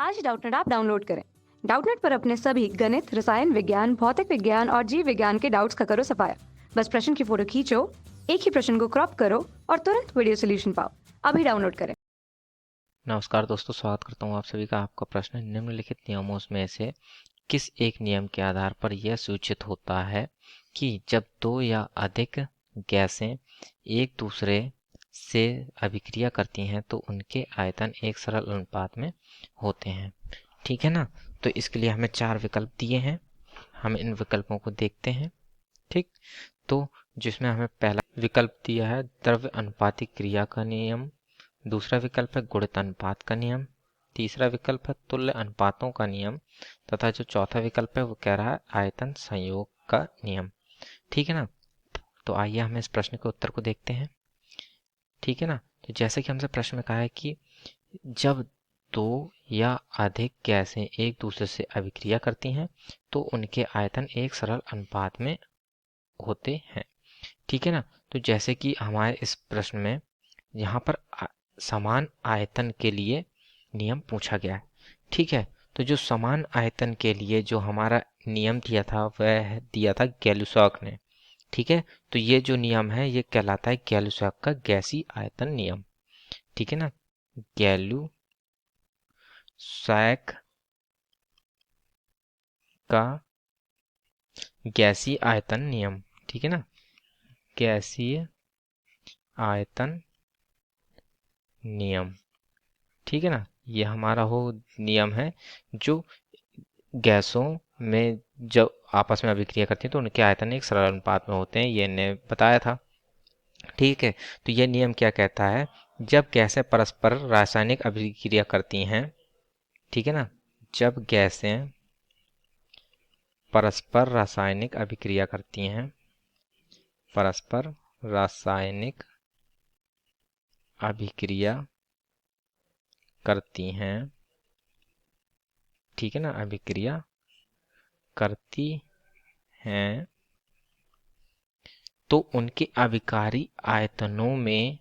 आज ही Doubtnut app download करें। Doubtnut पर अपने सभी गणित, रसायन विज्ञान, भौतिक विज्ञान और जीव विज्ञान के डाउट्स का करो सफाया। बस प्रश्न की फोटो खींचो, एक ही प्रश्न को क्रॉप करो और तुरंत वीडियो सोल्यूशन पाओ। अभी डाउनलोड करें। नमस्कार दोस्तों, स्वागत करता हूँ आप सभी का। आपका प्रश्न निम्नलिखित नियमों में से किस एक नियम के आधार पर यह सूचित होता है कि जब दो या अधिक गैसें एक दूसरे से अभिक्रिया करती हैं तो उनके आयतन एक सरल अनुपात में होते हैं। ठीक है ना। तो इसके लिए हमें 4 विकल्प दिए हैं, हम इन विकल्पों को देखते हैं। ठीक, तो जिसमें हमें पहला विकल्प दिया है द्रव्य अनुपातिक क्रिया का नियम, दूसरा विकल्प है गुणित अनुपात का नियम, तीसरा विकल्प है तुल्य अनुपातों का नियम तथा जो चौथा विकल्प है वो कह रहा है आयतन संयोग का नियम। ठीक है ना। तो आइए हम इस प्रश्न के उत्तर को देखते हैं। ठीक है ना। तो जैसे कि हमसे प्रश्न में कहा है कि जब दो या अधिक गैसें एक दूसरे से अभिक्रिया करती हैं तो उनके आयतन एक सरल अनुपात में होते हैं। ठीक है ना। तो जैसे कि हमारे इस प्रश्न में यहाँ पर समान आयतन के लिए नियम पूछा गया है। ठीक है। तो जो समान आयतन के लिए जो हमारा नियम दिया था वह दिया था गैलुसॉक ने। ठीक है। तो ये जो नियम है ये कहलाता है गैलुसॉक का गैसीय आयतन नियम। ठीक है ना। गैलुसॉक का गैसीय आयतन नियम। ठीक है ना। गैसीय आयतन नियम। ठीक है ना। ये हमारा हो नियम है जो गैसों में जब आपस में अभिक्रिया करती हैं तो उनके आयतन एक सरल अनुपात में होते हैं, ये ने बताया था। ठीक है। तो ये नियम क्या कहता है, जब गैसें परस्पर रासायनिक अभिक्रिया करती हैं, ठीक है ना, जब गैसें परस्पर रासायनिक अभिक्रिया करती हैं, परस्पर रासायनिक अभिक्रिया करती हैं, ठीक है ना, अभिक्रिया करती हैं तो उनके अभिकारी आयतनों में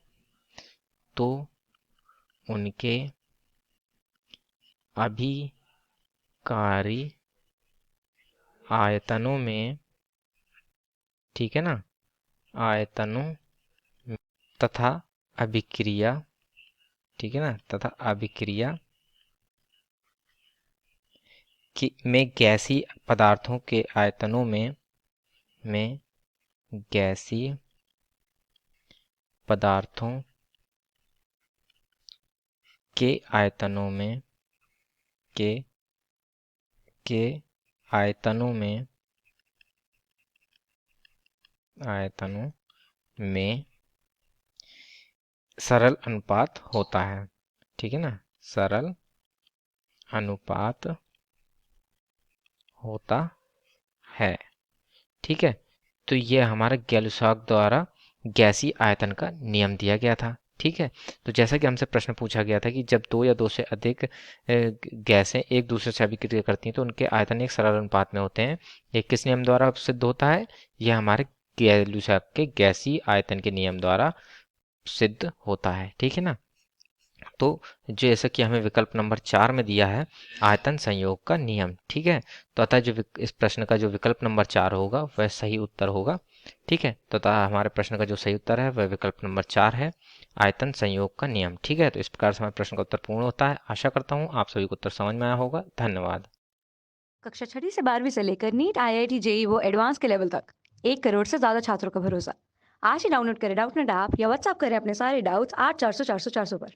तो उनके अभिकारी आयतनों में, ठीक है ना, आयतनों तथा अभिक्रिया, ठीक है ना, तथा अभिक्रिया में गैसीय पदार्थों के आयतनों में गैसीय पदार्थों के आयतनों में के आयतनों में सरल अनुपात होता है। ठीक है ना, सरल अनुपात होता है। ठीक है। तो ये हमारा गैलुसॉक द्वारा गैसीय आयतन का नियम दिया गया था। ठीक है। तो जैसा कि हमसे प्रश्न पूछा गया था कि जब दो या दो से अधिक गैसें एक दूसरे से अभिक्रिया करती हैं तो उनके आयतन एक सरल अनुपात में होते हैं, ये किस नियम द्वारा सिद्ध होता है, यह हमारे गैलुसॉक के गैसीय आयतन के नियम द्वारा सिद्ध होता है। ठीक है ना। तो जैसा कि हमें विकल्प नंबर 4 में दिया है आयतन संयोग का नियम। ठीक है। तो अतः जो इस प्रश्न का जो विकल्प नंबर 4 होगा वह सही उत्तर होगा। ठीक है। तो अतः हमारे प्रश्न का जो सही उत्तर है वह विकल्प नंबर 4 है, आयतन संयोग का नियम। ठीक है। तो इस प्रकार से हमारे प्रश्न का उत्तर पूर्ण होता है। आशा करता हूँ आप सभी को उत्तर समझ में आया होगा। धन्यवाद। कक्षा 6 से 12वीं से लेकर नीट, IIT, JEE वो एडवांस के लेवल तक 1 करोड़ से ज्यादा छात्रों का भरोसा। आज ही डाउनलोड करें डाउटनेट ऐप या व्हाट्सएप करें अपने सारे डाउट्स 8400 400 400 पर।